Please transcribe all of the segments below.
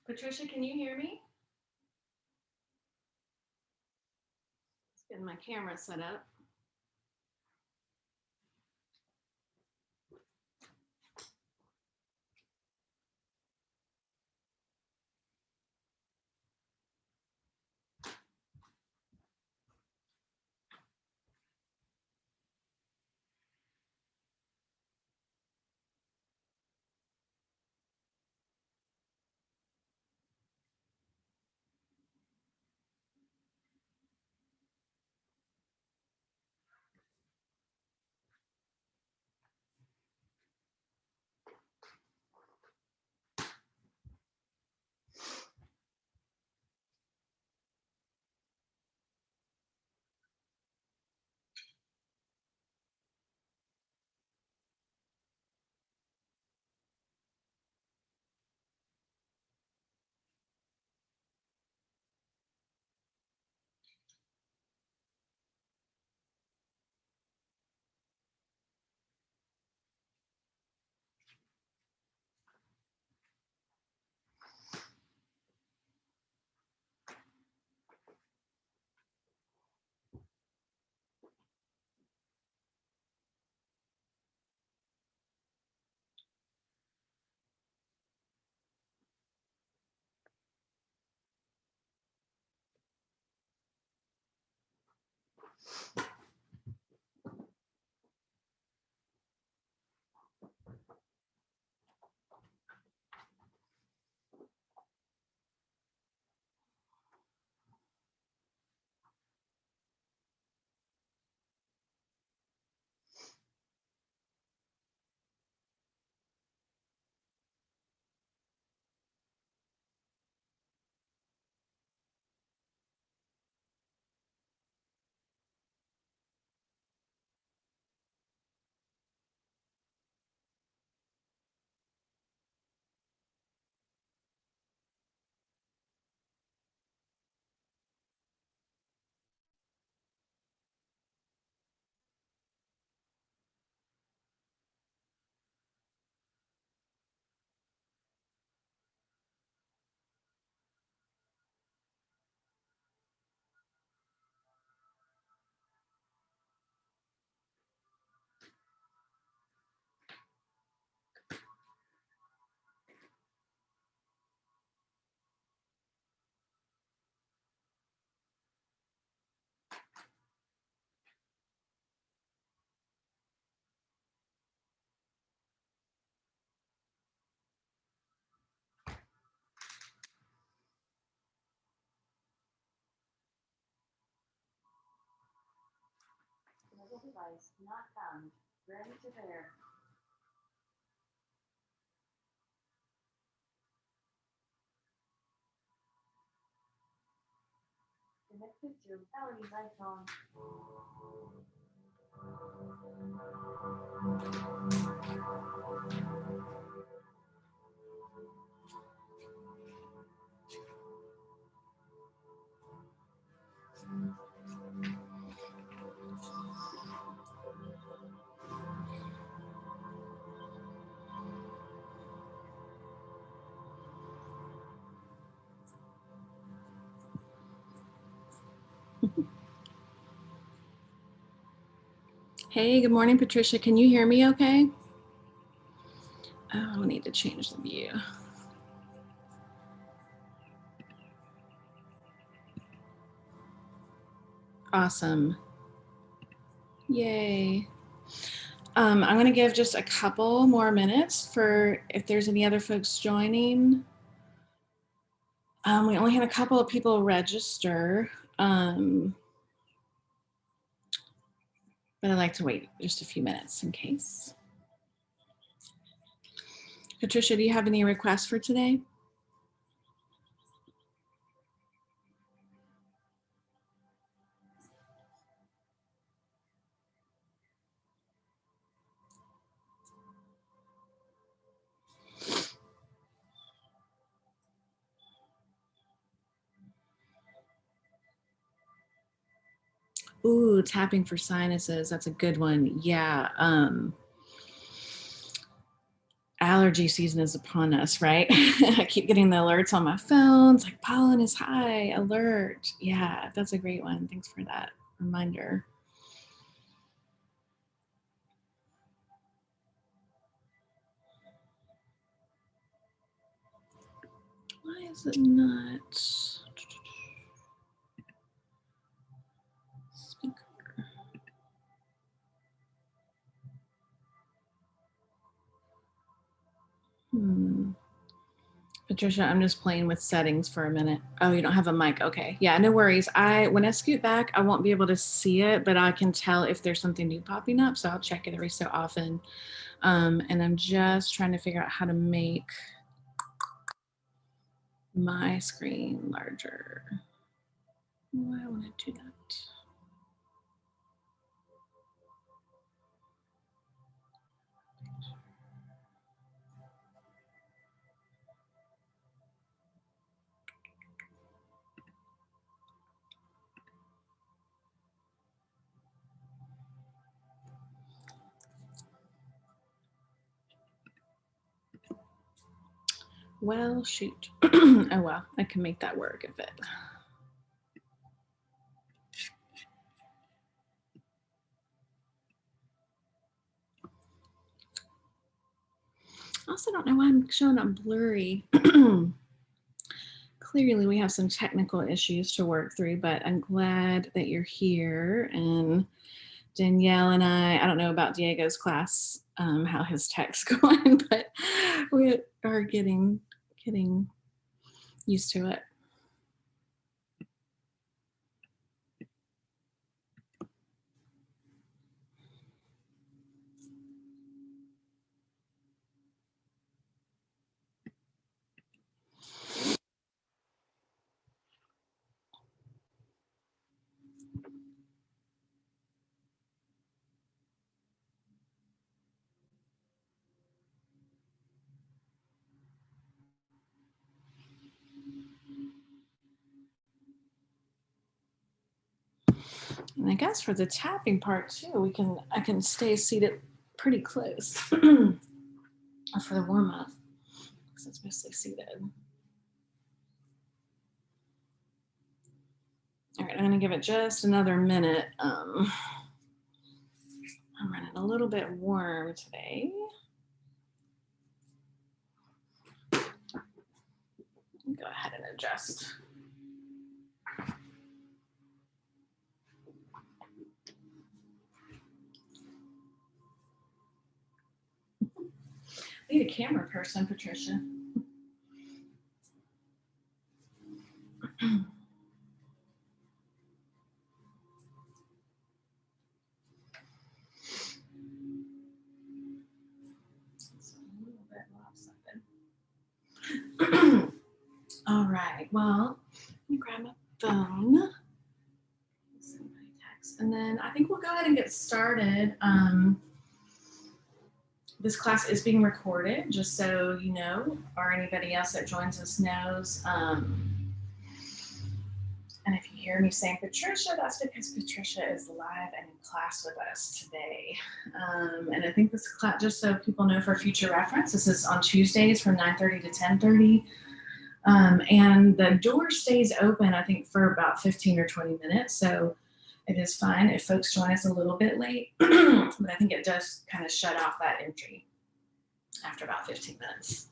Patricia, can you hear me? Let's get my camera set up. Mobile device not found. Ready to pair. Connected to Valerie's iPhone. Hey, good morning, Patricia. Can you hear me okay? Oh, I need to change the view. Awesome. Yay. I'm going to give just a couple more minutes for if there's any other folks joining. We only had a couple of people register, but I'd like to wait just a few minutes in case. Patricia, do you have any requests for today? Ooh, tapping for sinuses. That's a good one. Yeah. Allergy season is upon us, right? I keep getting the alerts on my phone. It's like pollen is high, alert. Yeah, that's a great one. Thanks for that reminder. Why is it not? Speaker. Patricia, I'm just playing with settings for a minute. Oh, you don't have a mic. Okay. Yeah, no worries. When I scoot back, I won't be able to see it, but I can tell if there's something new popping up. So I'll check it every so often. And I'm just trying to figure out how to make my screen larger. Why do I want to do that? Well, shoot. Oh, well, I can make that work a bit. I also don't know why I'm showing up blurry. Clearly, we have some technical issues to work through, but I'm glad that you're here. And Danielle and I don't know about Diego's class, how his tech's going, but we are getting used to it. And I guess for the tapping part too, I can stay seated pretty close for the warm up, because it's mostly seated. All right, I'm gonna give it just another minute. I'm running a little bit warm today. Go ahead and adjust. I need a camera person, Patricia. It's a little bit lopsided. All right, well, let me grab my phone. And then I think we'll go ahead and get started. This class is being recorded, just so you know, or anybody else that joins us knows. And if you hear me saying Patricia, that's because Patricia is live and in class with us today. And I think this class, just so people know for future reference, this is on Tuesdays from 9:30 to 10:30. And the door stays open, I think, for about 15 or 20 minutes. So it is fine if folks join us a little bit late, but I think it does kind of shut off that entry after about 15 minutes.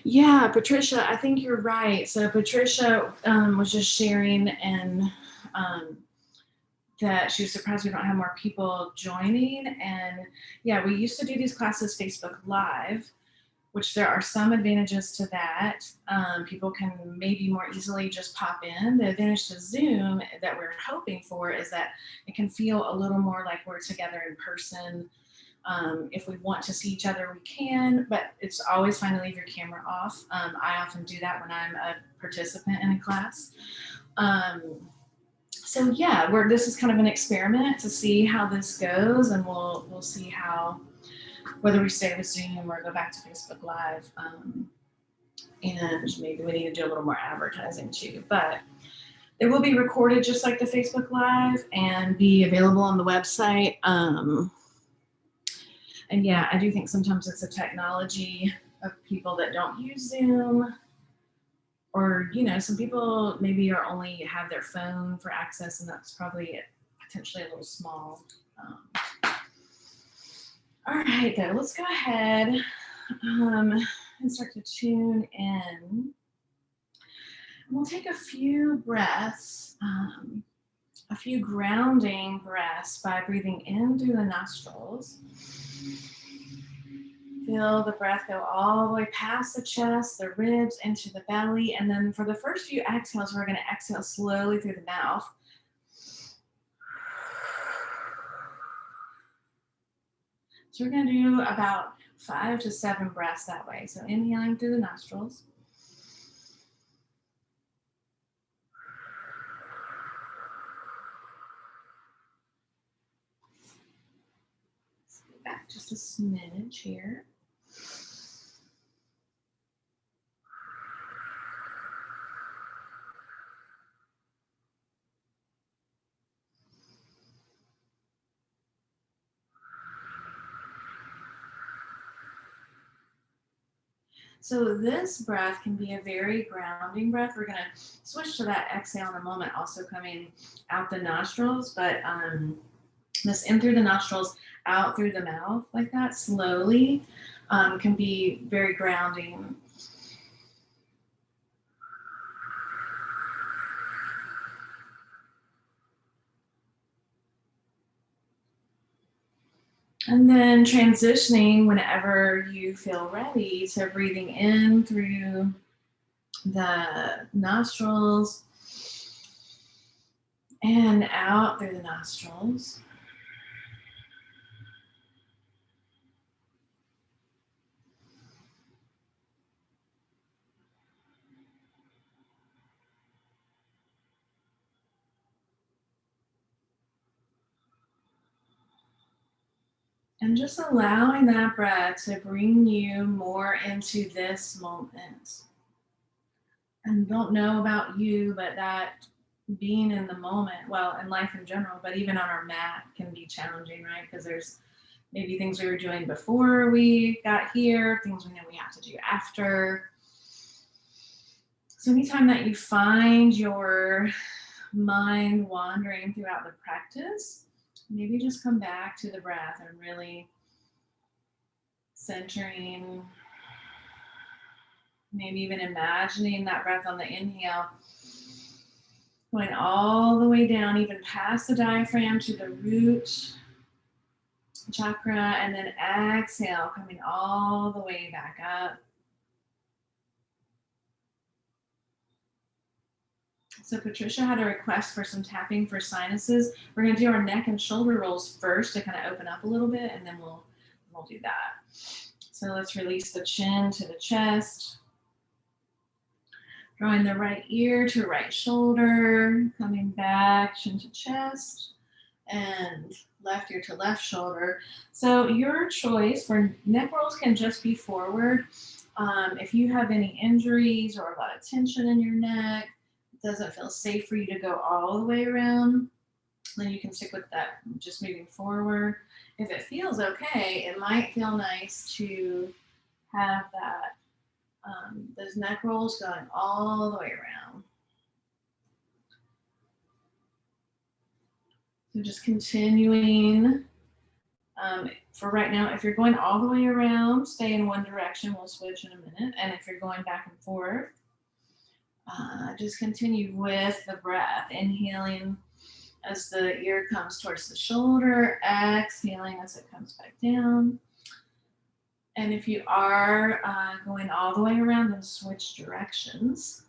Yeah, Patricia, I think you're right. So Patricia was just sharing, and that she was surprised we don't have more people joining. And yeah, we used to do these classes Facebook Live, which there are some advantages to that. People can maybe more easily just pop in. The advantage to Zoom that we're hoping for is that it can feel a little more like we're together in person. If we want to see each other, we can, but it's always fine to leave your camera off. I often do that when I'm a participant in a class. So yeah, this is kind of an experiment to see how this goes, and we'll see whether we stay with Zoom or go back to Facebook Live. And maybe we need to do a little more advertising too. But it will be recorded just like the Facebook Live and be available on the website. And yeah, I do think sometimes it's a technology of people that don't use Zoom, or some people maybe only have their phone for access, and that's probably potentially a little small. All right, though, let's go ahead and start to tune in. We'll take a few breaths, a few grounding breaths by breathing in through the nostrils. Feel the breath go all the way past the chest, the ribs, into the belly. And then for the first few exhales, we're going to exhale slowly through the mouth. So we're going to do about 5 to 7 breaths that way. So inhaling through the nostrils. Let's go back just a smidge here. So this breath can be a very grounding breath. We're going to switch to that exhale in a moment, also coming out the nostrils, but this in through the nostrils, out through the mouth like that, slowly, can be very grounding. And then transitioning whenever you feel ready to breathing in through the nostrils and out through the nostrils. And just allowing that breath to bring you more into this moment. And don't know about you, but that being in the moment, well, in life in general, but even on our mat can be challenging, right? Because there's maybe things we were doing before we got here, things we know we have to do after. So anytime that you find your mind wandering throughout the practice, maybe just come back to the breath and really centering, maybe even imagining that breath on the inhale going all the way down, even past the diaphragm to the root chakra, and then exhale, coming all the way back up. So Patricia had a request for some tapping for sinuses. We're going to do our neck and shoulder rolls first to kind of open up a little bit, and then we'll do that. So let's release the chin to the chest. Drawing the right ear to right shoulder, coming back, chin to chest, and left ear to left shoulder. So your choice for neck rolls can just be forward. If you have any injuries or a lot of tension in your neck, it doesn't feel safe for you to go all the way around, then you can stick with that, just moving forward. If it feels okay, it might feel nice to have that those neck rolls going all the way around. So just continuing. For right now, if you're going all the way around, stay in one direction. We'll switch in a minute. And if you're going back and forth, just continue with the breath. Inhaling as the ear comes towards the shoulder, exhaling as it comes back down. And if you are going all the way around, then switch directions.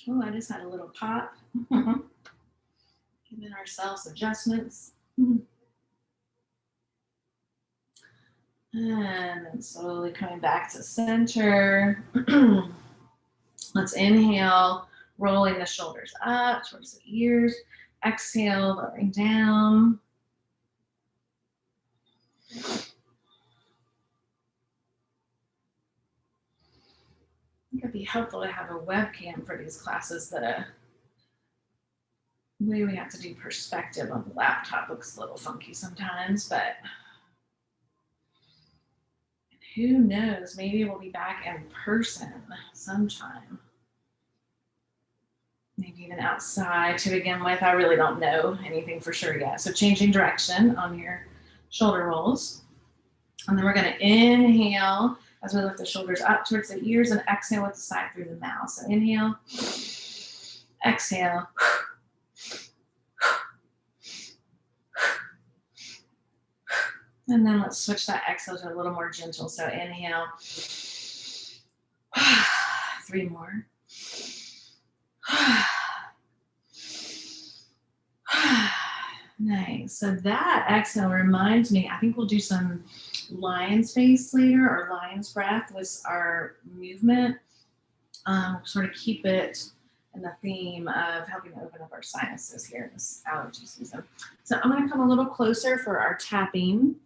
Oh, I just had a little pop. Giving ourselves adjustments. And then slowly coming back to center. Let's inhale, rolling the shoulders up towards the ears. Exhale, lowering down. I think it'd be helpful to have a webcam for these classes. That the way we have to do perspective on the laptop looks a little funky sometimes, but who knows, maybe we'll be back in person sometime. Maybe even outside to begin with. I really don't know anything for sure yet. So changing direction on your shoulder rolls. And then we're going to inhale as we lift the shoulders up towards the ears and exhale with the side through the mouth. So inhale, exhale. And then let's switch that exhale to a little more gentle. So inhale. 3 more. Nice. So that exhale reminds me, I think we'll do some lion's face later, or lion's breath with our movement. Sort of keep it in the theme of helping to open up our sinuses here this allergy season. So I'm going to come a little closer for our tapping.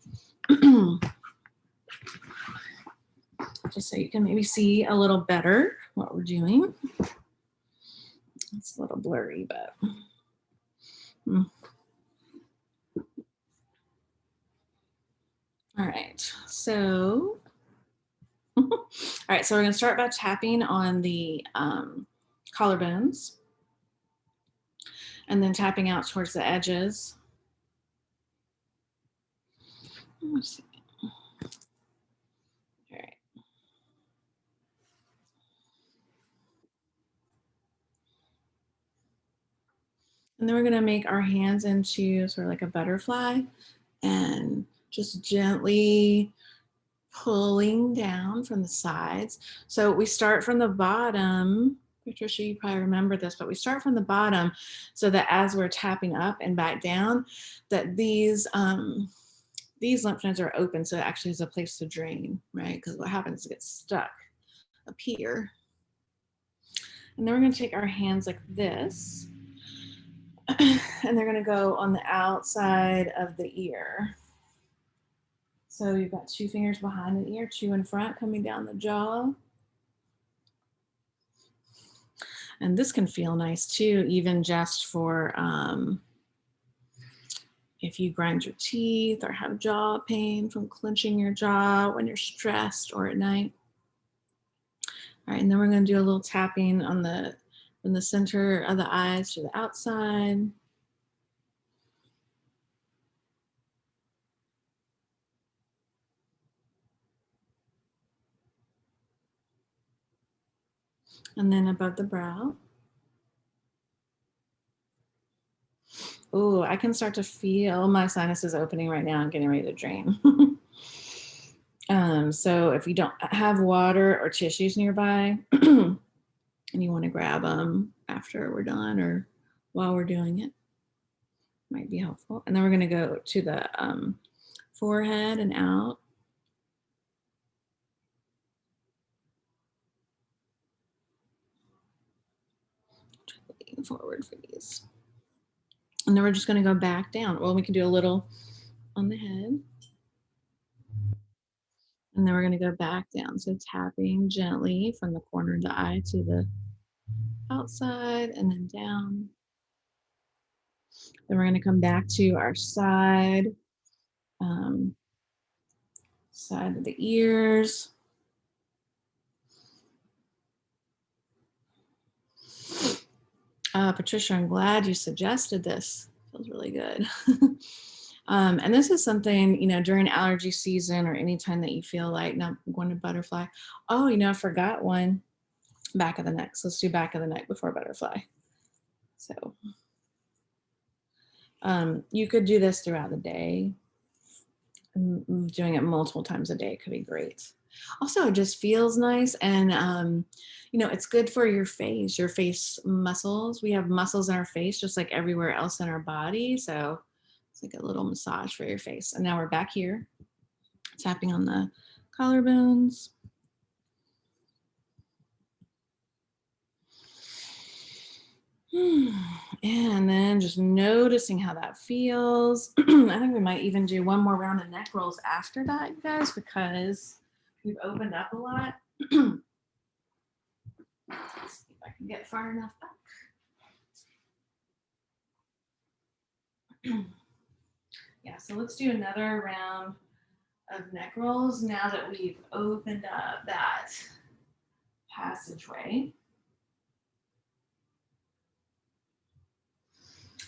Just so you can maybe see a little better what we're doing. It's a little blurry, but all right, so all right, so we're going to start by tapping on the collarbones and then tapping out towards the edges. Let's see. All right. And then we're going to make our hands into sort of like a butterfly and just gently pulling down from the sides. So we start from the bottom. Patricia, you probably remember this, but we start from the bottom so that as we're tapping up and back down, that these lymph nodes are open, so it actually is a place to drain, right? Because what happens is it gets stuck up here. And then we're going to take our hands like this, and they're going to go on the outside of the ear. So you've got 2 fingers behind the ear, 2 in front, coming down the jaw. And this can feel nice too, even just for if you grind your teeth or have jaw pain from clenching your jaw when you're stressed or at night. All right, and then we're going to do a little tapping on from the center of the eyes to the outside. And then above the brow. Oh, I can start to feel my sinuses opening right now and getting ready to drain. So if you don't have water or tissues nearby and you want to grab them after we're done or while we're doing it, might be helpful. And then we're going to go to the forehead and out. Lean forward for these. And then we're just going to go back down. Well, we can do a little on the head. And then we're going to go back down. So tapping gently from the corner of the eye to the outside and then down. Then we're going to come back to our side, side of the ears. Patricia, I'm glad you suggested this. Feels really good. And this is something, during allergy season or anytime that you feel like not going to butterfly. Oh, I forgot one. Back of the neck. So let's do back of the neck before butterfly. So you could do this throughout the day. Doing it multiple times a day could be great. Also, it just feels nice, and it's good for your face muscles. We have muscles in our face just like everywhere else in our body, so it's like a little massage for your face. And now we're back here, tapping on the collarbones. And then just noticing how that feels. I think we might even do one more round of neck rolls after that, you guys, because we've opened up a lot. Let's see if I can get far enough back. Yeah, so let's do another round of neck rolls now that we've opened up that passageway.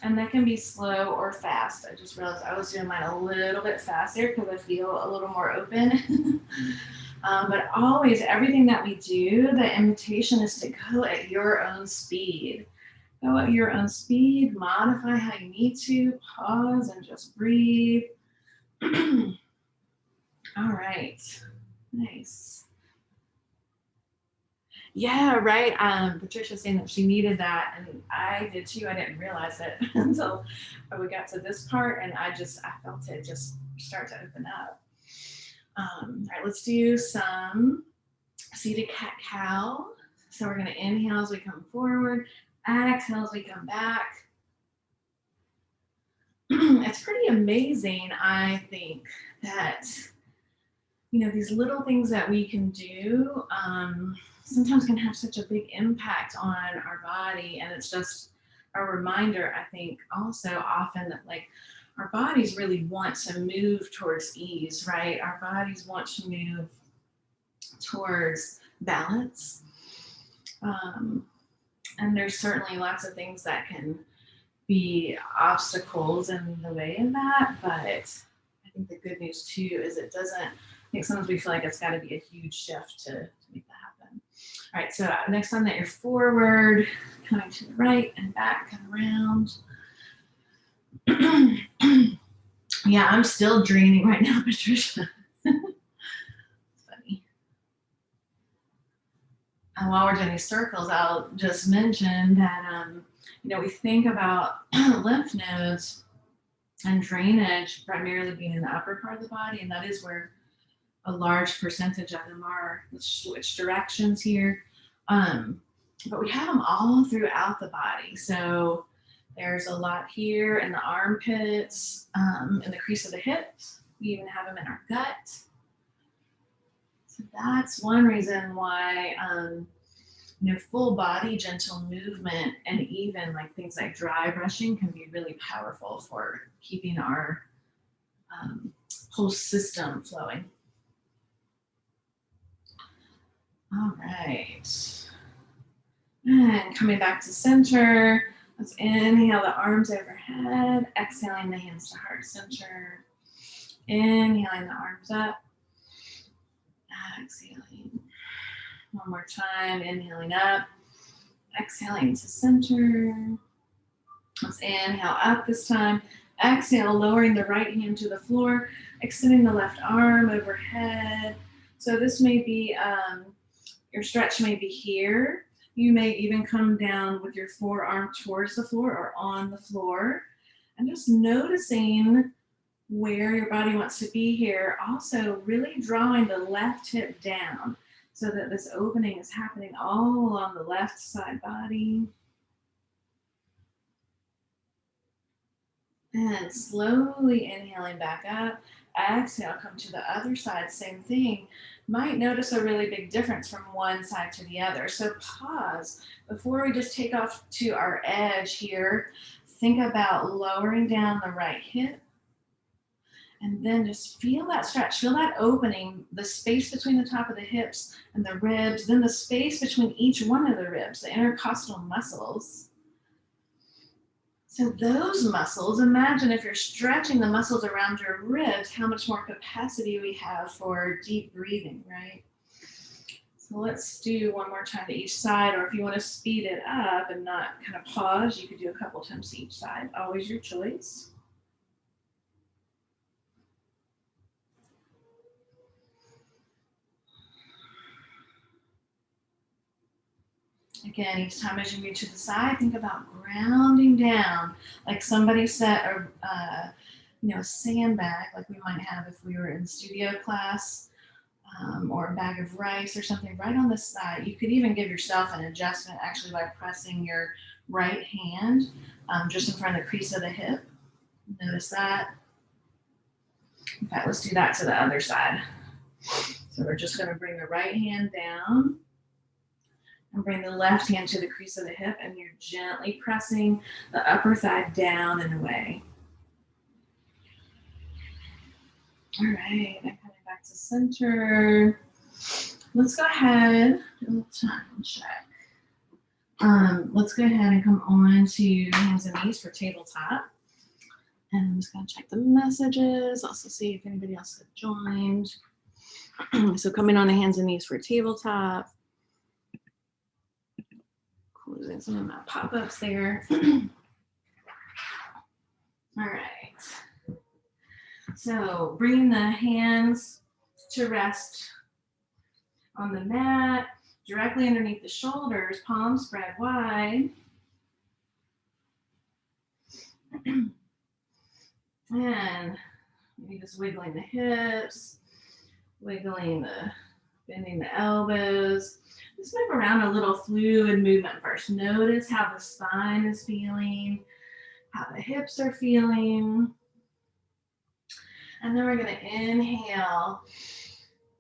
And that can be slow or fast. I just realized I was doing mine a little bit faster because I feel a little more open. But always, everything that we do, the invitation is to go at your own speed. Go at your own speed, modify how you need to, pause and just breathe. All right, nice. Yeah, right. Patricia saying that she needed that, and I did too. I didn't realize it until we got to this part, and I felt it just start to open up. All right, let's do some seated cat cow. So we're gonna inhale as we come forward, exhale as we come back. It's pretty amazing, I think, that these little things that we can do sometimes can have such a big impact on our body. And it's just a reminder, I think, also often that like our bodies really want to move towards ease, right? Our bodies want to move towards balance. And there's certainly lots of things that can be obstacles in the way of that. But I think the good news too is it doesn't, I think sometimes we feel like it's got to be a huge shift to make that happen. All right, so next time that you're forward, coming to the right and back and around. Yeah, I'm still draining right now, Patricia. Funny. And while we're doing these circles, I'll just mention that, we think about lymph nodes and drainage primarily being in the upper part of the body, and that is where a large percentage of them are. Let's switch directions here. But we have them all throughout the body. So there's a lot here in the armpits, in the crease of the hips. We even have them in our gut. So that's one reason why, full body gentle movement and even like things like dry brushing can be really powerful for keeping our whole system flowing. All right. And coming back to center, let's inhale the arms overhead, exhaling the hands to heart center, inhaling the arms up, exhaling. One more time, inhaling up, exhaling to center. Let's inhale up this time, exhale, lowering the right hand to the floor, extending the left arm overhead. So this may be, your stretch may be here. You may even come down with your forearm towards the floor or on the floor. And just noticing where your body wants to be here. Also really drawing the left hip down so that this opening is happening all along the left side body. And slowly inhaling back up. Exhale, come to the other side, same thing. Might notice a really big difference from one side to the other. So pause before we just take off to our edge here. Think about lowering down the right hip. And then just feel that stretch, feel that opening, the space between the top of the hips and the ribs, then the space between each one of the ribs, the intercostal muscles. So those muscles, imagine if you're stretching the muscles around your ribs, how much more capacity we have for deep breathing, right? So let's do one more time to each side, or if you want to speed it up and not kind of pause, you could do a couple times to each side. Always your choice. Again, each time as you move to the side, think about grounding down, like somebody set a sandbag, like we might have if we were in studio class, or a bag of rice or something right on the side. You could even give yourself an adjustment actually by pressing your right hand just in front of the crease of the hip. Notice that. Okay, let's do that to the other side. So we're just going to bring the right hand down and bring the left hand to the crease of the hip, and you're gently pressing the upper thigh down and away. All right, and coming back to center. Let's go ahead and check. Let's go ahead and come on to hands and knees for tabletop. And I'm just going to check the messages, also see if anybody else had joined. So coming on to hands and knees for tabletop. Closing some of my pop-ups there. All right. So bringing the hands to rest on the mat, directly underneath the shoulders, palms spread wide. And maybe just wiggling the hips, bending the elbows. Just move around a little fluid movement first. Notice how the spine is feeling, how the hips are feeling. And then we're going to inhale,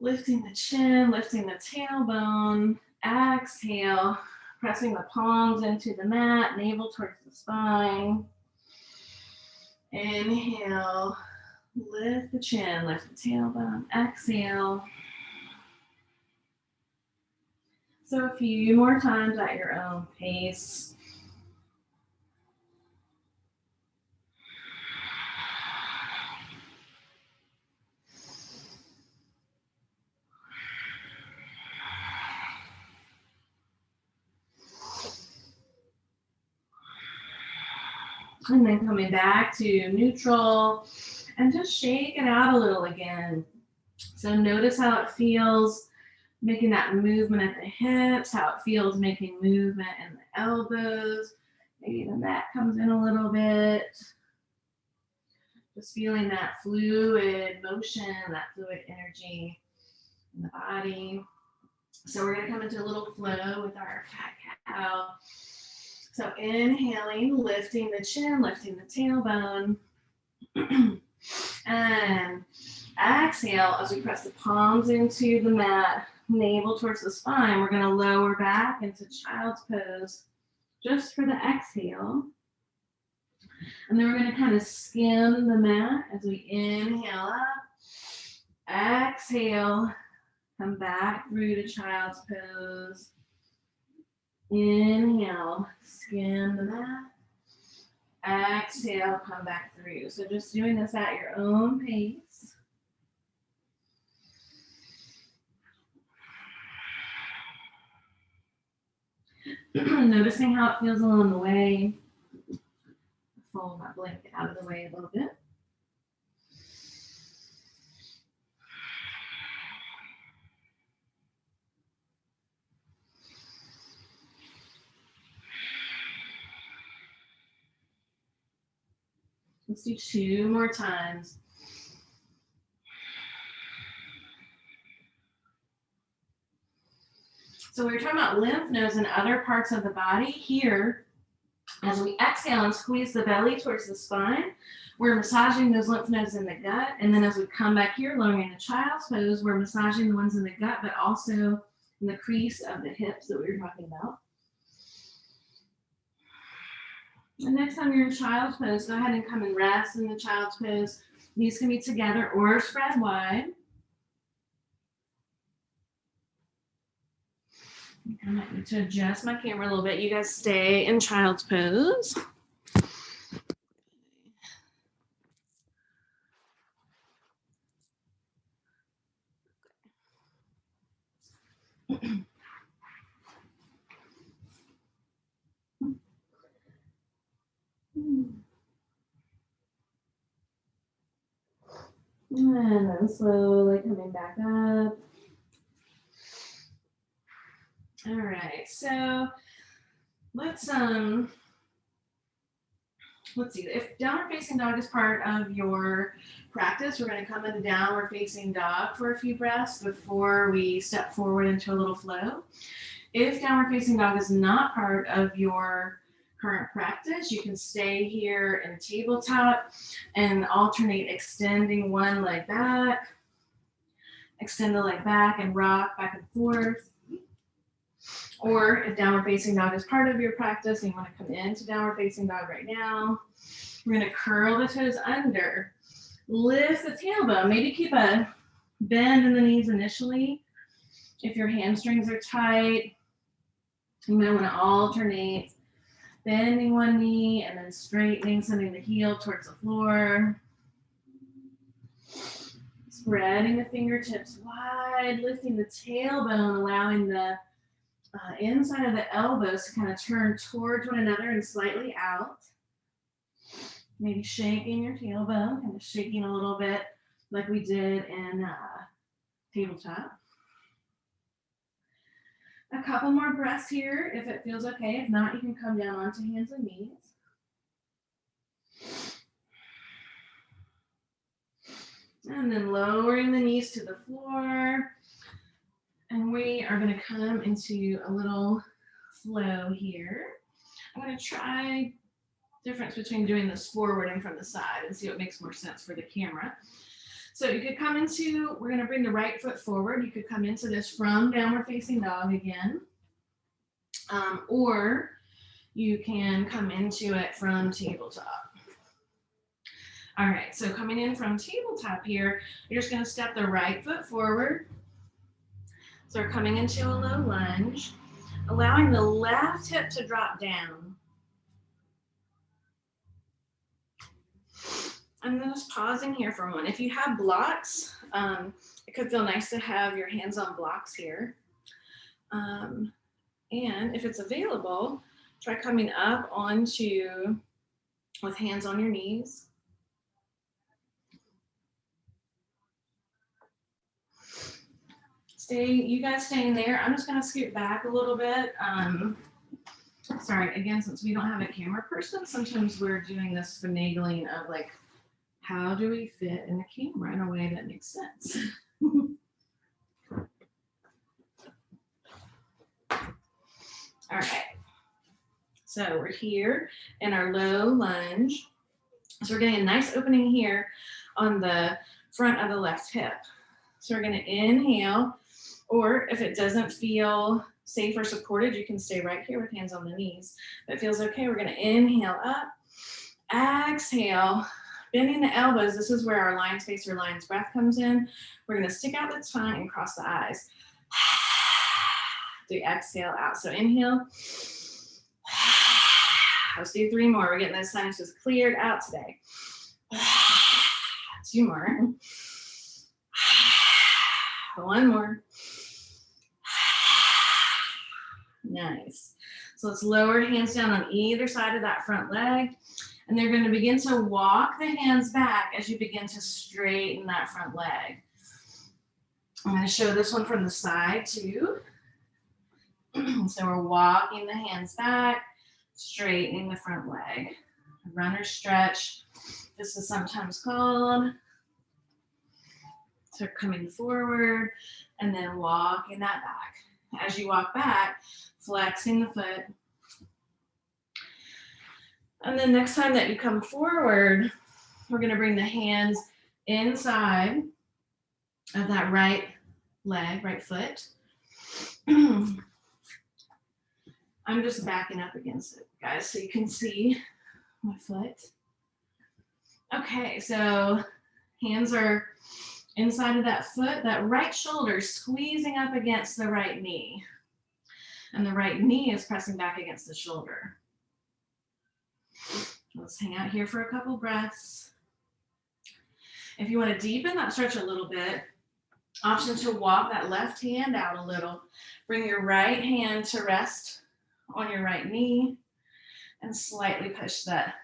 lifting the chin, lifting the tailbone. Exhale, pressing the palms into the mat, navel towards the spine. Inhale, lift the chin, lift the tailbone. Exhale. So a few more times at your own pace. And then coming back to neutral and just shake it out a little again. So notice how it feels making that movement at the hips, how it feels making movement in the elbows. Maybe the mat comes in a little bit. Just feeling that fluid motion, that fluid energy in the body. So we're going to come into a little flow with our cat-cow. So inhaling, lifting the chin, lifting the tailbone. And exhale as we press the palms into the mat, navel towards the spine. We're going to lower back into child's pose just for the exhale. And then we're going to kind of skim the mat as we inhale up. Exhale, come back through to child's pose. Inhale, skim the mat. Exhale, come back through. So just doing this at your own pace. Noticing how it feels along the way. Fold my blanket out of the way a little bit. Let's do 2 more times. So we were talking about lymph nodes and other parts of the body. Here, as we exhale and squeeze the belly towards the spine, we're massaging those lymph nodes in the gut. And then as we come back here, lowering the child's pose, we're massaging the ones in the gut, but also in the crease of the hips that we were talking about. And next time you're in child's pose, go ahead and come and rest in the child's pose. These can be together or spread wide. I might need to adjust my camera a little bit. You guys stay in child's pose. And then slowly coming back up. All right, so let's see. If downward facing dog is part of your practice, we're going to come into downward facing dog for a few breaths before we step forward into a little flow. If downward facing dog is not part of your current practice, you can stay here in tabletop and alternate extending one leg back, extend the leg back and rock back and forth. Or if downward facing dog is part of your practice and you want to come into downward facing dog right now, we're going to curl the toes under, lift the tailbone, maybe keep a bend in the knees initially. If your hamstrings are tight, you might want to alternate bending one knee and then straightening, sending the heel towards the floor. Spreading the fingertips wide, lifting the tailbone, allowing the inside of the elbows to kind of turn towards one another and slightly out. Maybe shaking your tailbone, kind of shaking a little bit like we did in tabletop. A couple more breaths here if it feels okay. If not, you can come down onto hands and knees. And then lowering the knees to the floor. And we are going to come into a little flow here. I'm going to try difference between doing this forward and from the side and see what makes more sense for the camera. So you could come into, we're going to bring the right foot forward. You could come into this from downward facing dog again. Or you can come into it from tabletop. All right, so coming in from tabletop here, you're just going to step the right foot forward. So we're coming into a low lunge, allowing the left hip to drop down. And then just pausing here for a moment. If you have blocks, it could feel nice to have your hands on blocks here. And if it's available, try coming up onto with hands on your knees. You guys staying there. I'm just gonna scoot back a little bit. Sorry, again, since we don't have a camera person, sometimes we're doing this finagling of like, how do we fit in the camera in a way that makes sense? All right, so we're here in our low lunge. So we're getting a nice opening here on the front of the left hip. So we're gonna inhale, or if it doesn't feel safe or supported, you can stay right here with hands on the knees. If it feels okay, we're gonna inhale up, exhale, bending the elbows. This is where our lion space or lion's breath comes in. We're gonna stick out the tongue and cross the eyes. Do exhale out. So inhale. Let's do 3 more. We're getting those sinuses cleared out today. 2 more. 1 more. Nice. So let's lower hands down on either side of that front leg. And they're going to begin to walk the hands back as you begin to straighten that front leg. I'm going to show this one from the side too. So we're walking the hands back, straightening the front leg. Runner stretch. This is sometimes called. So coming forward and then walking that back. As you walk back, flexing the foot. And then next time that you come forward, we're going to bring the hands inside of that right leg, right foot. I'm just backing up against it, guys, so you can see my foot. Okay, so hands are inside of that foot, that right shoulder squeezing up against the right knee. And the right knee is pressing back against the shoulder. Let's hang out here for a couple breaths. If you want to deepen that stretch a little bit, option to walk that left hand out a little. Bring your right hand to rest on your right knee and slightly push that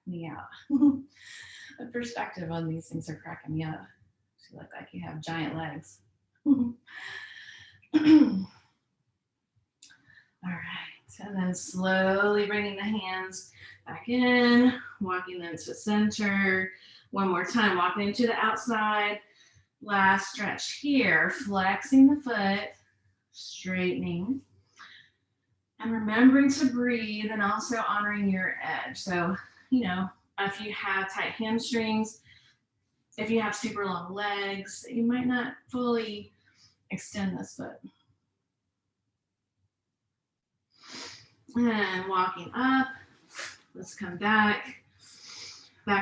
knee out. The perspective on these things are cracking me up. You look like you have giant legs. All right, and then slowly bringing the hands back in, walking them to center. One more time, walking into the outside. Last stretch here, flexing the foot, straightening, and remembering to breathe and also honoring your edge. So, you know, if you have tight hamstrings, if you have super long legs, you might not fully extend this foot. And walking up, let's come back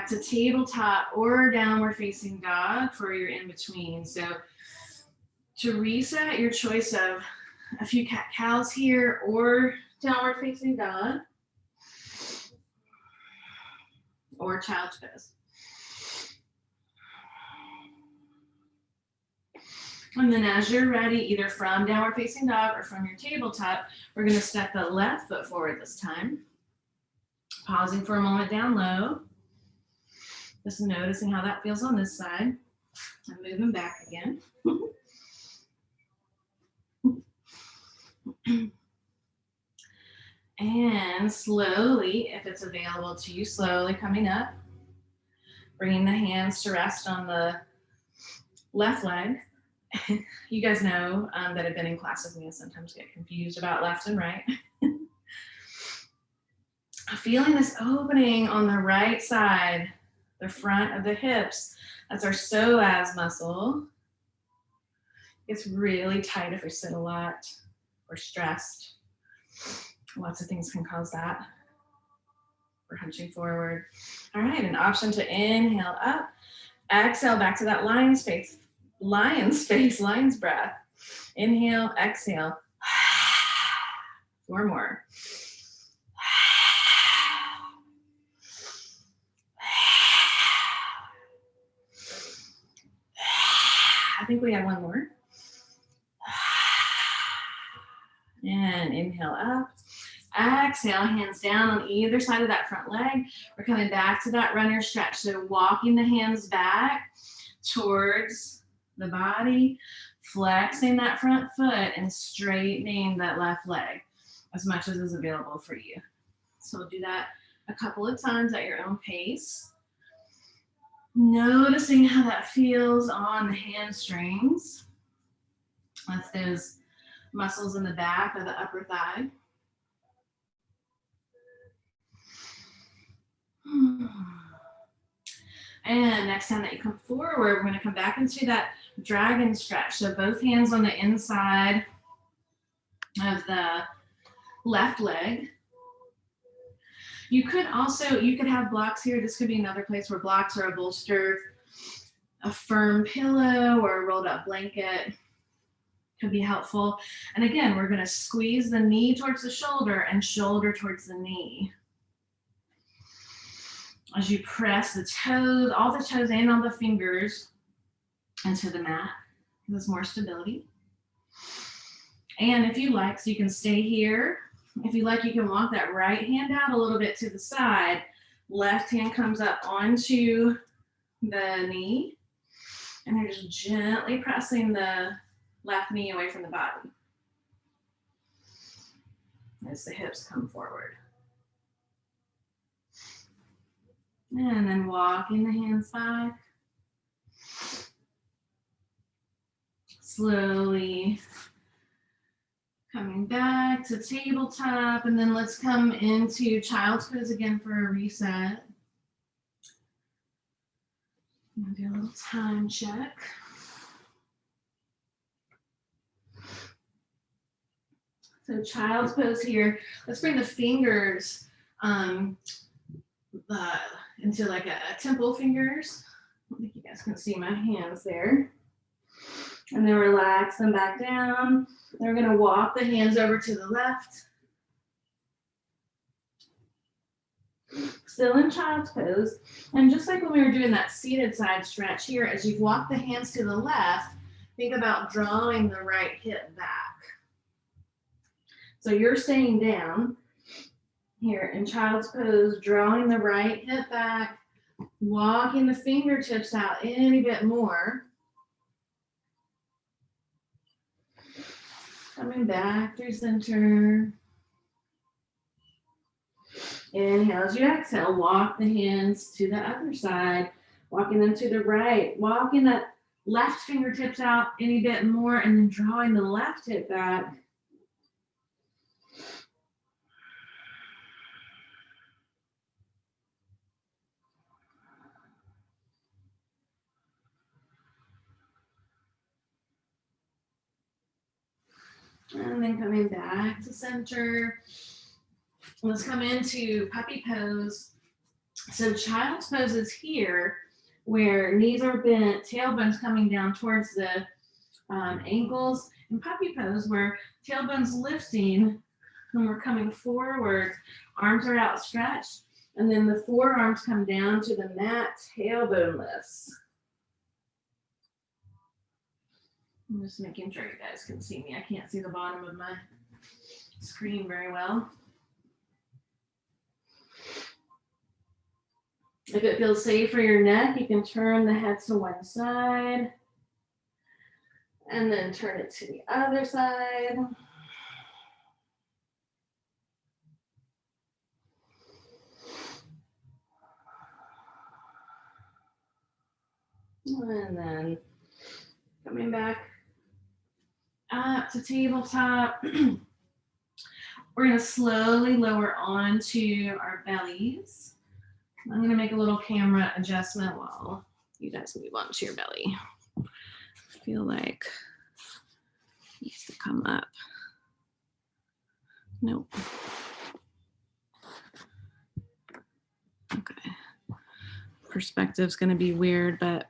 to tabletop or downward facing dog for your in-between. So to reset, your choice of a few cat-cows here or downward facing dog or child's pose. And then as you're ready, either from downward facing dog or from your tabletop, we're going to step the left foot forward this time. Pausing for a moment down low. Just noticing how that feels on this side. And moving back again. And slowly, if it's available to you, slowly coming up. Bringing the hands to rest on the left leg. You guys know that have been in class with me, I sometimes get confused about left and right. Feeling this opening on the right side, the front of the hips. That's our psoas muscle. It's really tight if we sit a lot or stressed. Lots of things can cause that. We're hunching forward. All right, an option to inhale up. Exhale back to that lion's breath. Inhale, exhale. 4 more. I think we have 1 more. And inhale up. Exhale, hands down on either side of that front leg. We're coming back to that runner stretch. So walking the hands back towards the body, flexing that front foot and straightening that left leg as much as is available for you. So we'll do that a couple of times at your own pace. Noticing how that feels on the hamstrings. That's those muscles in the back of the upper thigh. And next time that you come forward, we're going to come back into that dragon stretch. So both hands on the inside of the left leg. You could have blocks here. This could be another place where blocks or a bolster, a firm pillow or a rolled up blanket could be helpful. And again, we're going to squeeze the knee towards the shoulder and shoulder towards the knee. As you press the toes, all the toes and all the fingers into the mat, there's more stability. And if you like, so you can stay here. If you like, you can walk that right hand out a little bit to the side. Left hand comes up onto the knee. And you're just gently pressing the left knee away from the body as the hips come forward. And then walking the hands back. Slowly coming back to tabletop, and then let's come into child's pose again for a reset. I'm gonna do a little time check. So child's pose here. Let's bring the fingers into like a temple fingers. I don't think you guys can see my hands there. And then relax them back down. Then we're going to walk the hands over to the left. Still in child's pose. And just like when we were doing that seated side stretch here, as you walk the hands to the left, think about drawing the right hip back. So you're staying down here in child's pose, drawing the right hip back, walking the fingertips out any bit more. Coming back through center. Inhale as you exhale, walk the hands to the other side, walking them to the right, walking that left fingertips out any bit more, and then drawing the left hip back. And then coming back to center. Let's come into puppy pose. So child's pose is here, where knees are bent, tailbone's coming down towards the ankles. And puppy pose, where tailbone's lifting, and we're coming forward, arms are outstretched, and then the forearms come down to the mat, tailbone lifts. I'm just making sure you guys can see me. I can't see the bottom of my screen very well. If it feels safe for your neck, you can turn the head to one side and then turn it to the other side. And then coming back up to tabletop. We're going to slowly lower onto our bellies. I'm going to make a little camera adjustment while you guys move on to your belly. I feel like it needs to come up. Nope. Okay. Perspective's going to be weird, but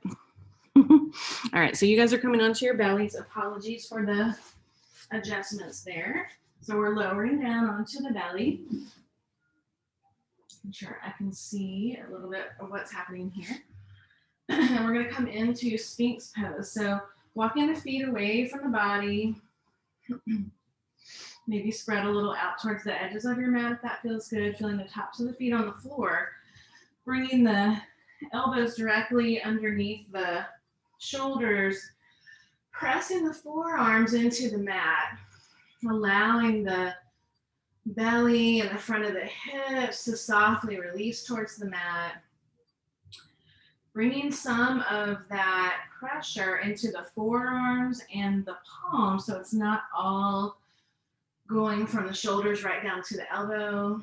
all right. So you guys are coming onto your bellies. Apologies for the adjustments there. So we're lowering down onto the belly. I'm sure I can see a little bit of what's happening here. And we're going to come into Sphinx pose. So walking the feet away from the body. Maybe spread a little out towards the edges of your mat if that feels good. Feeling the tops of the feet on the floor. Bringing the elbows directly underneath the shoulders. Pressing the forearms into the mat. Allowing the belly and the front of the hips to softly release towards the mat. Bringing some of that pressure into the forearms and the palms so it's not all going from the shoulders right down to the elbow.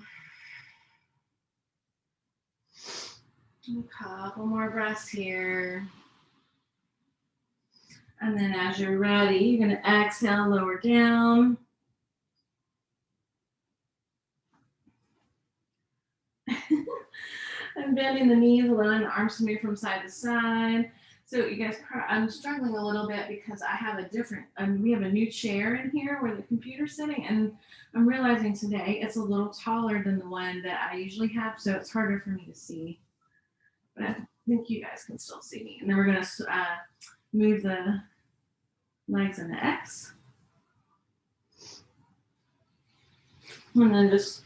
A couple more breaths here. And then as you're ready, you're going to exhale, lower down. I'm bending the knees, allowing the arms to move from side to side. So you guys, I'm struggling a little bit because I have we have a new chair in here where the computer's sitting, and I'm realizing today it's a little taller than the one that I usually have, so it's harder for me to see. But I think you guys can still see me. And then we're going to move the legs in the X. And then just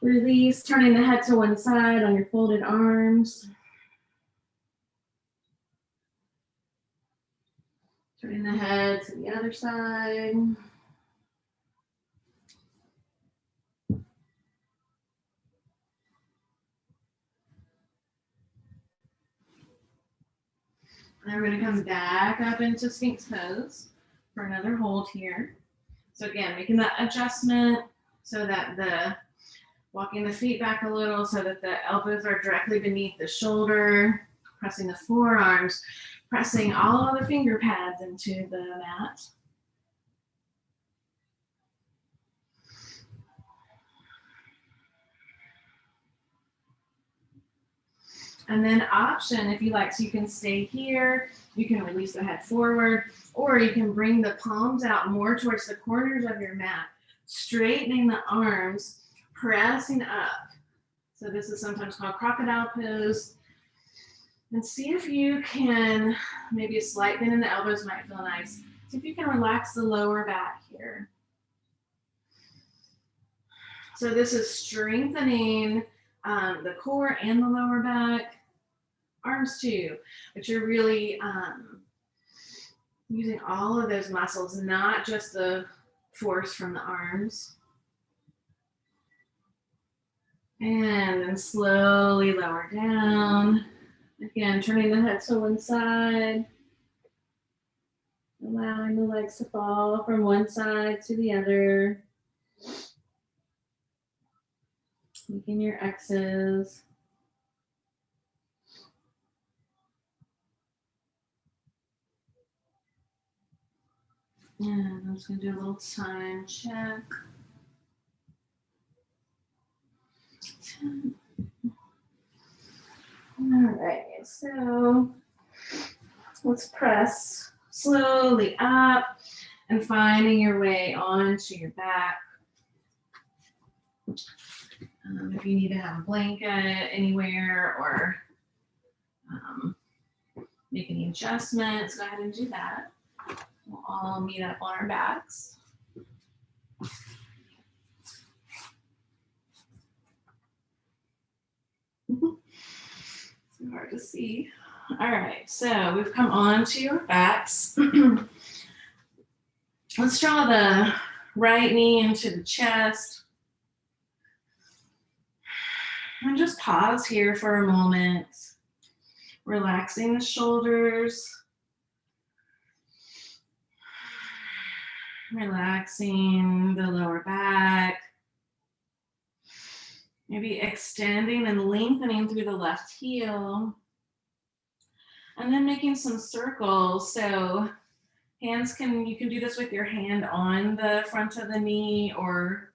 release, turning the head to one side on your folded arms. Turning the head to the other side. And we're going to come back up into Sphinx pose for another hold here. So again, making that adjustment so that walking the feet back a little so that the elbows are directly beneath the shoulder, pressing the forearms, pressing all of the finger pads into the mat. And then option, if you like, so you can stay here, you can release the head forward, or you can bring the palms out more towards the corners of your mat, straightening the arms, pressing up. So this is sometimes called crocodile pose. And see if you can, maybe a slight bend in the elbows might feel nice. See if you can relax the lower back here. So this is strengthening the core and the lower back, arms too, but you're really using all of those muscles, not just the force from the arms. And then slowly lower down. Again, turning the head to one side. Allowing the legs to fall from one side to the other. Making your X's. And I'm just going to do a little time check. 10. All right, so let's press slowly up and finding your way onto your back. If you need to have a blanket anywhere or make any adjustments, go ahead and do that. We'll all meet up on our backs. It's hard to see. All right, so we've come on to your backs. Let's draw the right knee into the chest. And just pause here for a moment, relaxing the shoulders, relaxing the lower back, maybe extending and lengthening through the left heel, and then making some circles. So you can do this with your hand on the front of the knee or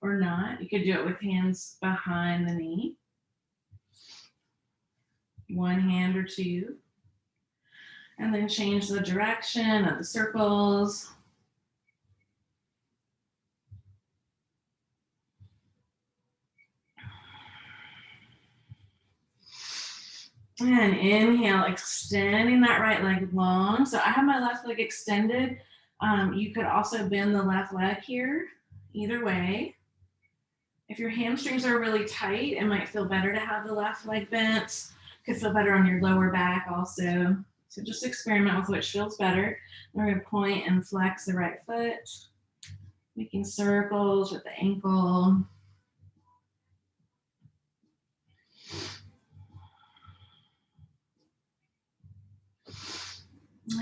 not. You could do it with hands behind the knee. One hand or two. And then change the direction of the circles. And inhale, extending that right leg long. So I have my left leg extended. You could also bend the left leg here, either way. If your hamstrings are really tight, it might feel better to have the left leg bent. Could feel better on your lower back also. So just experiment with which feels better. We're going to point and flex the right foot, making circles with the ankle.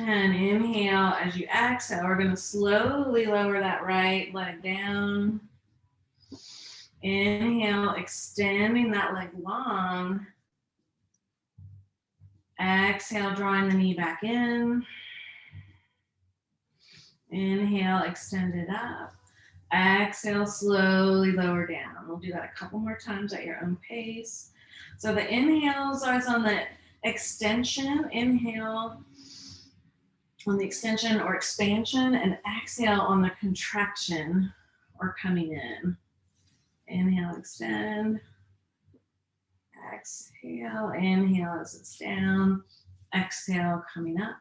And inhale, as you exhale, we're going to slowly lower that right leg down. Inhale, extending that leg long. Exhale, drawing the knee back in. Inhale, extend it up. Exhale, slowly lower down. We'll do that a couple more times at your own pace. So the inhales are on the extension. Inhale on the extension or expansion, and exhale on the contraction or coming in. Inhale, extend. Exhale, inhale as it's down. Exhale, coming up.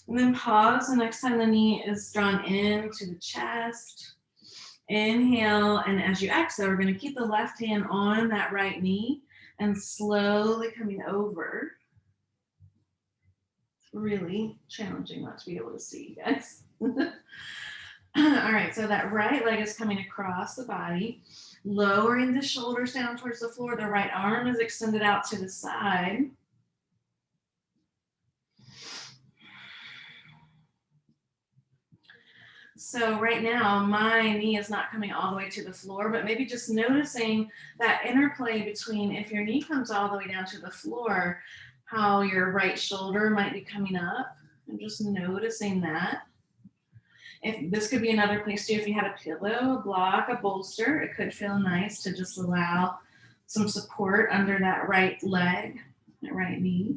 And then pause the next time the knee is drawn into the chest. Inhale, and as you exhale, we're going to keep the left hand on that right knee and slowly coming over. It's really challenging not to be able to see, you guys. All right, so that right leg is coming across the body, lowering the shoulders down towards the floor. The right arm is extended out to the side. So right now, my knee is not coming all the way to the floor, but maybe just noticing that interplay between if your knee comes all the way down to the floor, how your right shoulder might be coming up, and just noticing that. If this could be another place too, if you had a pillow, a block, a bolster, it could feel nice to just allow some support under that right leg, that right knee.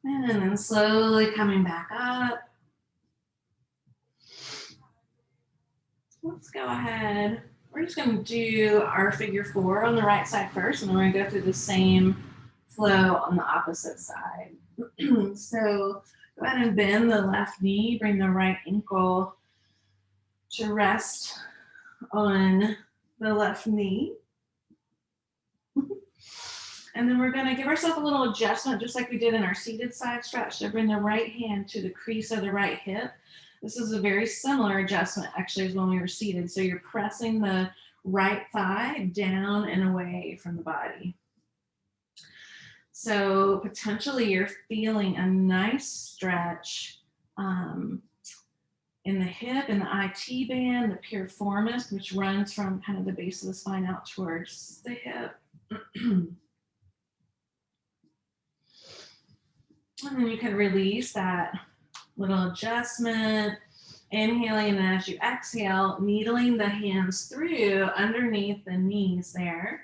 And then slowly coming back up. Let's go ahead. We're just going to do our figure 4 on the right side first, and then we're going to go through the same flow on the opposite side. So go ahead and bend the left knee, bring the right ankle to rest on the left knee. And then we're going to give ourselves a little adjustment, just like we did in our seated side stretch. So bring the right hand to the crease of the right hip. This is a very similar adjustment, actually, as when we were seated. So you're pressing the right thigh down and away from the body. So potentially you're feeling a nice stretch in the hip, in the IT band, the piriformis, which runs from kind of the base of the spine out towards the hip. And then you can release that little adjustment, inhaling, and as you exhale, needling the hands through underneath the knees there.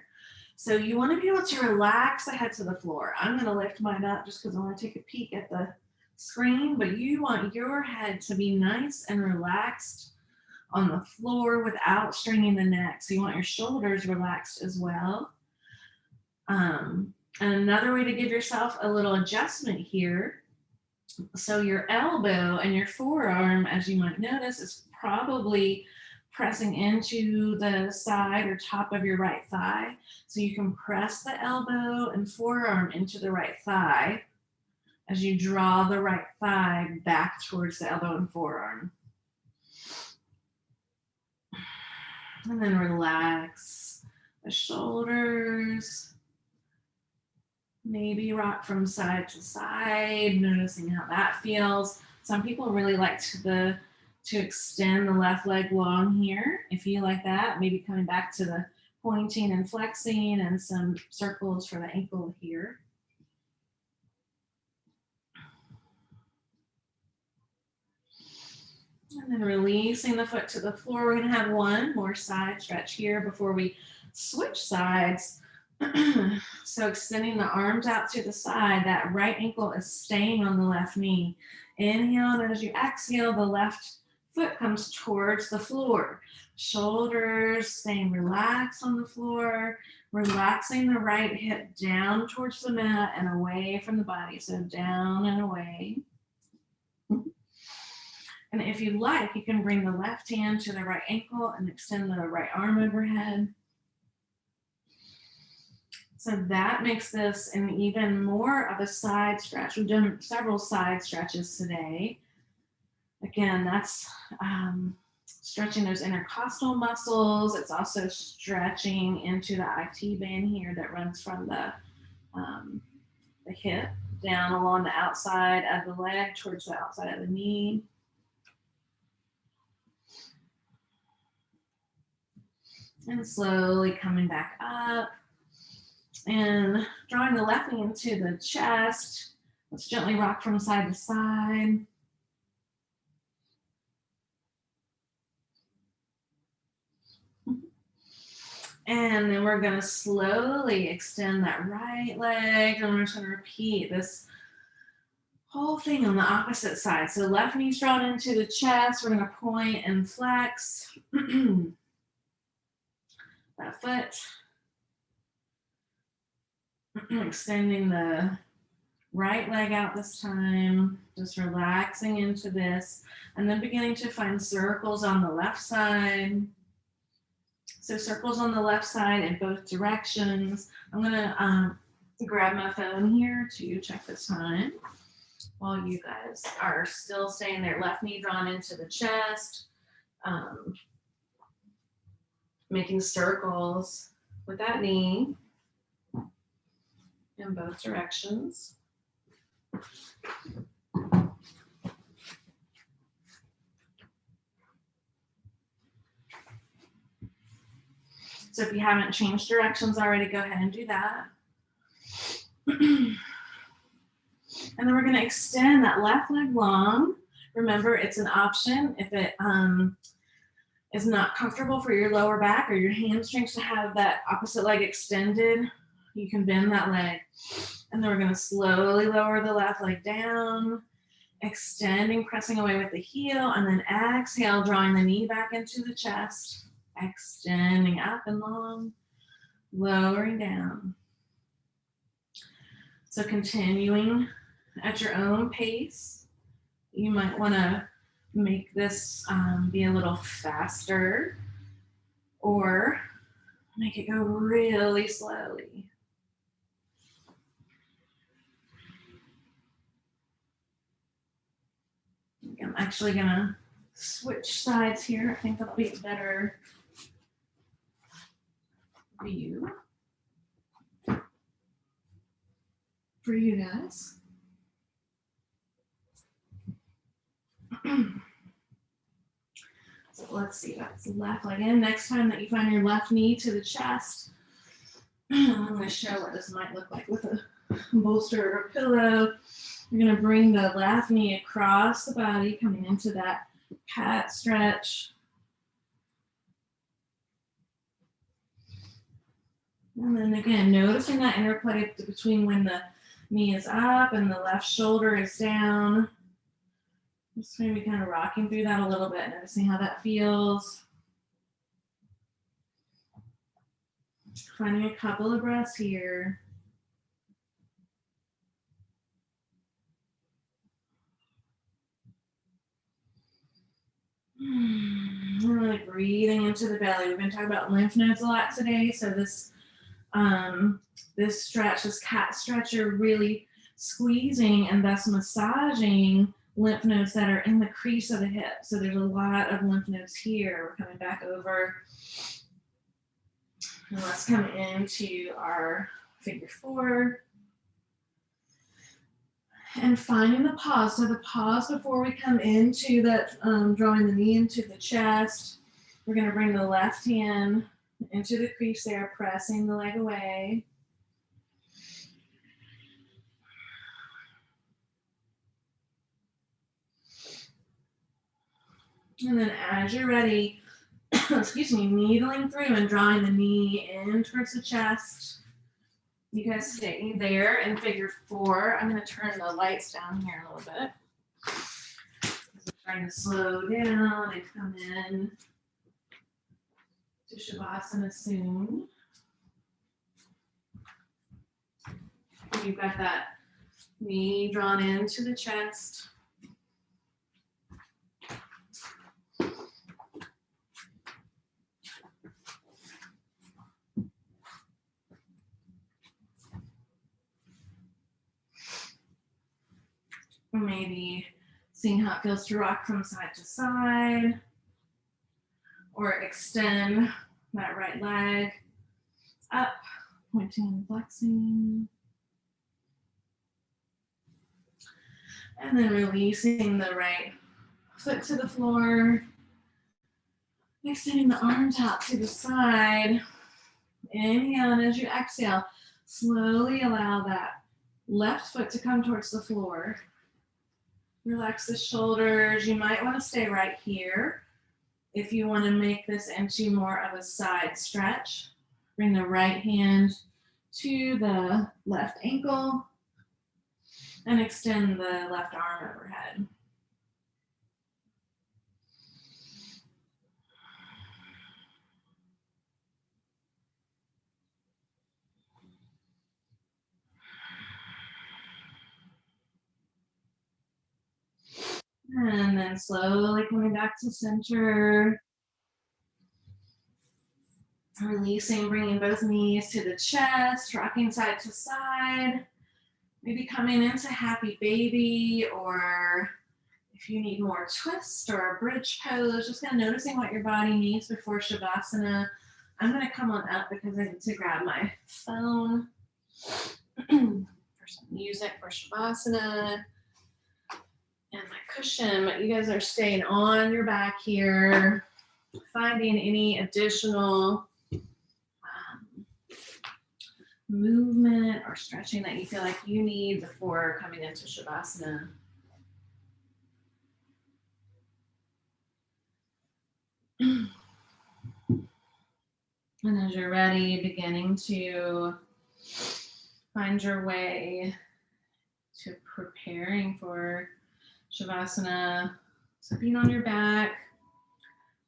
So you want to be able to relax the head to the floor. I'm going to lift mine up just because I want to take a peek at the screen, but you want your head to be nice and relaxed on the floor without straining the neck. So you want your shoulders relaxed as well. And another way to give yourself a little adjustment here. So your elbow and your forearm, as you might notice, is probably pressing into the side or top of your right thigh. So you can press the elbow and forearm into the right thigh as you draw the right thigh back towards the elbow and forearm. And then relax the shoulders. Maybe rock from side to side, noticing how that feels. Some people really like to extend the left leg long here. If you like that, maybe coming back to the pointing and flexing and some circles for the ankle here. And then releasing the foot to the floor. We're going to have one more side stretch here before we switch sides. So extending the arms out to the side, that right ankle is staying on the left knee. Inhale, and as you exhale, the left foot comes towards the floor. Shoulders staying relaxed on the floor, relaxing the right hip down towards the mat and away from the body. So down and away. And if you like, you can bring the left hand to the right ankle and extend the right arm overhead. So that makes this an even more of a side stretch. We've done several side stretches today. Again, that's stretching those intercostal muscles. It's also stretching into the IT band here that runs from the hip down along the outside of the leg towards the outside of the knee. And slowly coming back up. And drawing the left knee into the chest. Let's gently rock from side to side. And then we're going to slowly extend that right leg. And we're just going to repeat this whole thing on the opposite side. So left knee's drawn into the chest. We're going to point and flex that foot. Extending the right leg out this time, just relaxing into this, and then beginning to find circles on the left side. So circles on the left side in both directions. I'm gonna grab my phone here to check the time while you guys are still staying there. Left knee drawn into the chest, making circles with that knee in both directions. So if you haven't changed directions already, go ahead and do that. And then we're going to extend that left leg long. Remember, it's an option if it is not comfortable for your lower back or your hamstrings to have that opposite leg extended. You can bend that leg. And then we're going to slowly lower the left leg down, extending, pressing away with the heel, and then exhale, drawing the knee back into the chest, extending up and long, lowering down. So continuing at your own pace. You might want to make this be a little faster or make it go really slowly. I'm actually gonna switch sides here. I think that'll be a better view for you guys. So let's see, that's the left leg in. Next time that you find your left knee to the chest, I'm going to show what this might look like with a bolster or a pillow. You're going to bring the left knee across the body, coming into that cat stretch. And then again, noticing that interplay between when the knee is up and the left shoulder is down. Just maybe kind of rocking through that a little bit, noticing how that feels. Finding a couple of breaths here. Really breathing into the belly. We've been talking about lymph nodes a lot today, so this stretch, this cat stretch, are really squeezing and thus massaging lymph nodes that are in the crease of the hip. So there's a lot of lymph nodes here. We're coming back over. And let's come into our figure 4. And finding the pause. So the pause before we come into that, drawing the knee into the chest. We're going to bring the left hand into the crease there, pressing the leg away. And then as you're ready, excuse me, needling through and drawing the knee in towards the chest. You guys stay there in figure 4. I'm going to turn the lights down here a little bit. I'm trying to slow down and come in to Shavasana soon. You've got that knee drawn into the chest. Maybe seeing how it feels to rock from side to side, or extend that right leg up, pointing and flexing. And then releasing the right foot to the floor, extending the arms out to the side. Inhale, and as you exhale, slowly allow that left foot to come towards the floor. Relax the shoulders. You might want to stay right here. If you want to make this into more of a side stretch, bring the right hand to the left ankle and extend the left arm overhead. And then slowly coming back to center. Releasing, bringing both knees to the chest, rocking side to side. Maybe coming into happy baby, or if you need more twist or a bridge pose, just kind of noticing what your body needs before Shavasana. I'm going to come on up because I need to grab my phone for some music for Shavasana. And my cushion, but you guys are staying on your back here, finding any additional movement or stretching that you feel like you need before coming into Shavasana. And as you're ready, beginning to find your way to preparing for Shavasana. So being on your back,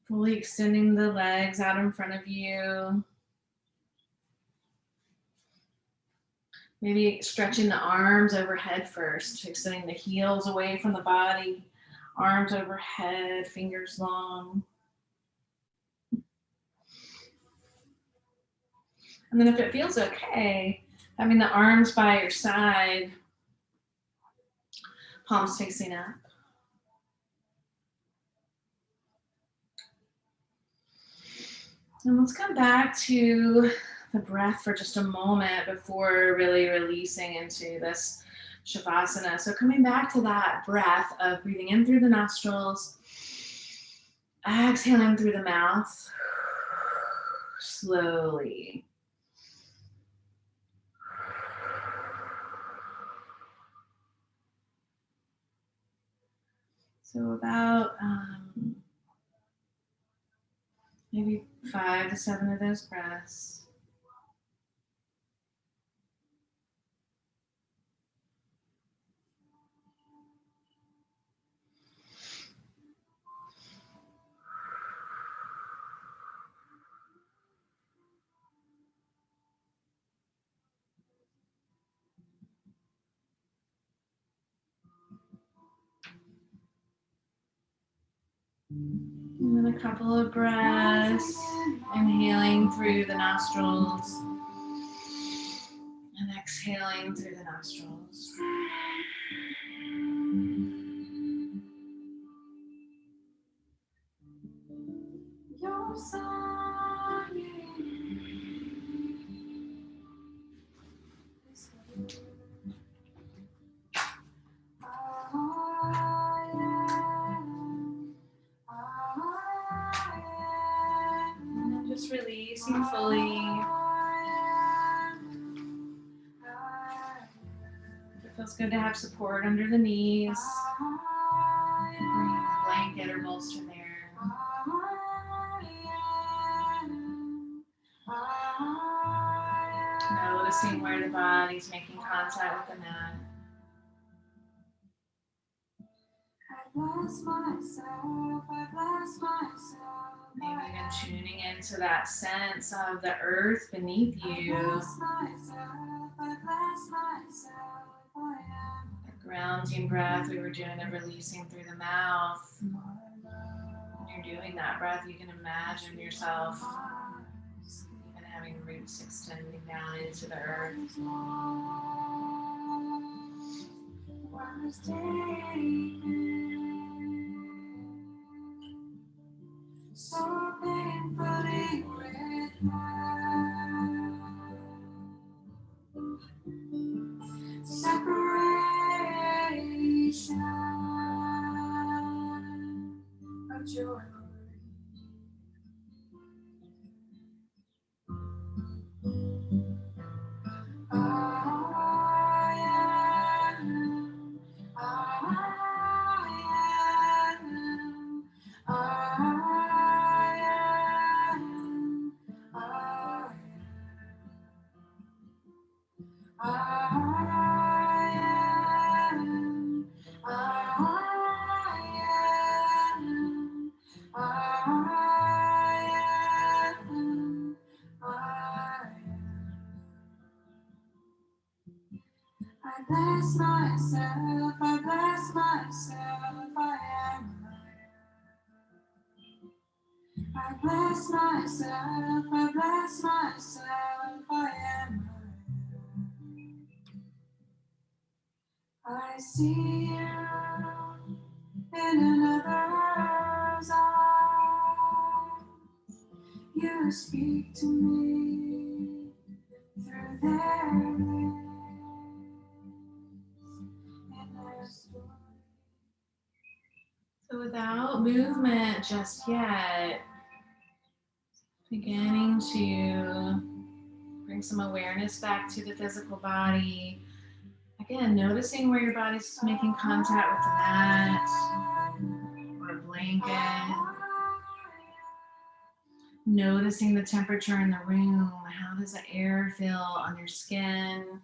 fully extending the legs out in front of you. Maybe stretching the arms overhead first, extending the heels away from the body, arms overhead, fingers long. And then if it feels okay, having the arms by your side, palms facing up. And let's come back to the breath for just a moment before really releasing into this Shavasana. So coming back to that breath of breathing in through the nostrils, exhaling through the mouth, slowly. So about maybe 5 to 7 of those breaths. And then a couple of breaths, inhaling through the nostrils and exhaling through the nostrils. And then just releasing fully. It feels good to have support under the knees. Bring a blanket or bolster there. Noticing where the body's making contact with the mat. Maybe even tuning into that sense of the earth beneath you. That grounding breath we were doing of releasing through the mouth. When you're doing that breath, you can imagine yourself even having roots extending down into the earth. So painfully separation of joy. I bless myself, I bless myself, I am. I bless myself, I bless myself, I am. I see you in another's eyes. You speak to me through their lips. So without movement just yet, beginning to bring some awareness back to the physical body. Again, noticing where your body's making contact with the mat or a blanket. Noticing the temperature in the room. How does the air feel on your skin?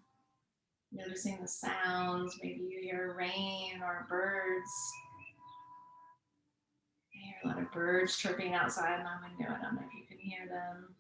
Noticing the sounds. Maybe you hear rain or birds. I hear a lot of birds chirping outside my window. I don't know if you can hear them.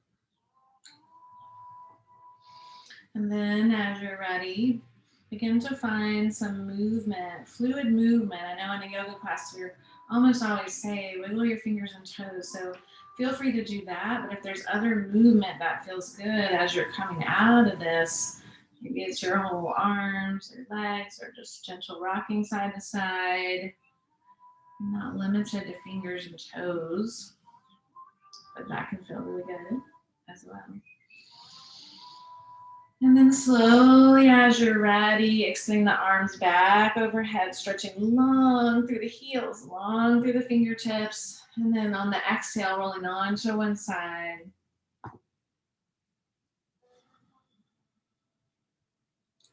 And then as you're ready, begin to find some movement, fluid movement. I know in a yoga class we almost always say wiggle your fingers and toes. So feel free to do that. But if there's other movement that feels good as you're coming out of this, maybe it's your whole arms or legs or just gentle rocking side to side, not limited to fingers and toes. but that can feel really good as well. And then slowly, as you're ready, extending the arms back overhead, stretching long through the heels, long through the fingertips. And then on the exhale, rolling on to one side.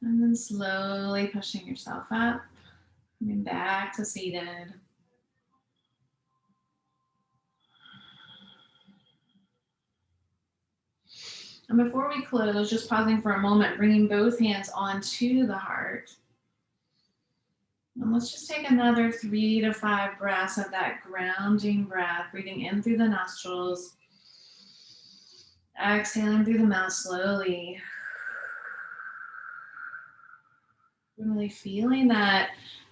And then slowly pushing yourself up, coming back to seated. And before we close, just pausing for a moment, bringing both hands onto the heart. And let's just take another 3 to 5 breaths of that grounding breath, breathing in through the nostrils, exhaling through the mouth slowly. Really feeling that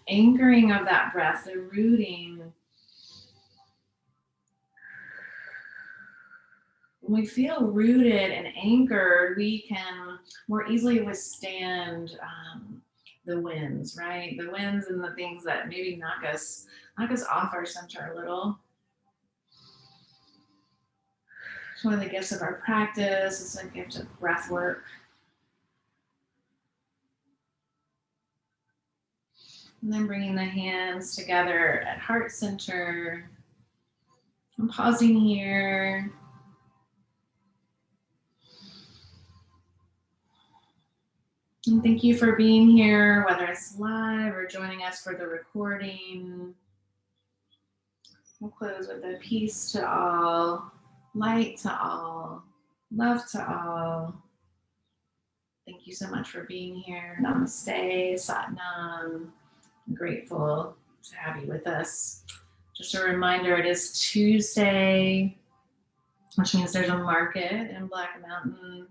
anchoring of that breath, the rooting. When we feel rooted and anchored, we can more easily withstand the winds, right? The winds and the things that maybe knock us off our center a little. It's one of the gifts of our practice. It's a gift of breath work. And then bringing the hands together at heart center. I'm pausing here. And thank you for being here, whether it's live or joining us for the recording. We'll close with a peace to all, light to all, love to all. Thank you so much for being here. Namaste, Sat Nam. I'm grateful to have you with us. Just a reminder, it is Tuesday, which means there's a market in Black Mountain.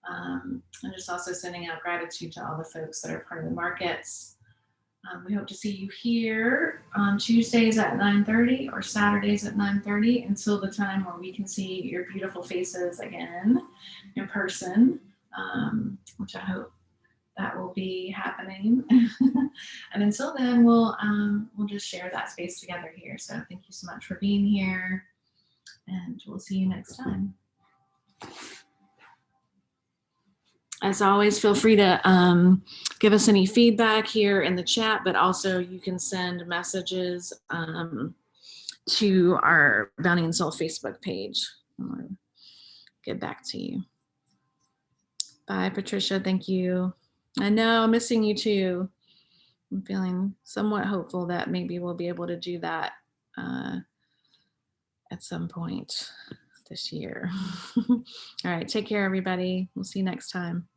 I'm just also sending out gratitude to all the folks that are part of the markets. We hope to see you here on Tuesdays at 9:30 or Saturdays at 9:30 until the time where we can see your beautiful faces again in person, which I hope that will be happening. And until then, we'll just share that space together here. So thank you so much for being here, and we'll see you next time. As always, feel free to give us any feedback here in the chat, but also you can send messages to our Bounty and Soul Facebook page. I'll get back to you. Bye, Patricia. Thank you. I know, I'm missing you too. I'm feeling somewhat hopeful that maybe we'll be able to do that at some point this year. All right, take care, everybody. We'll see you next time.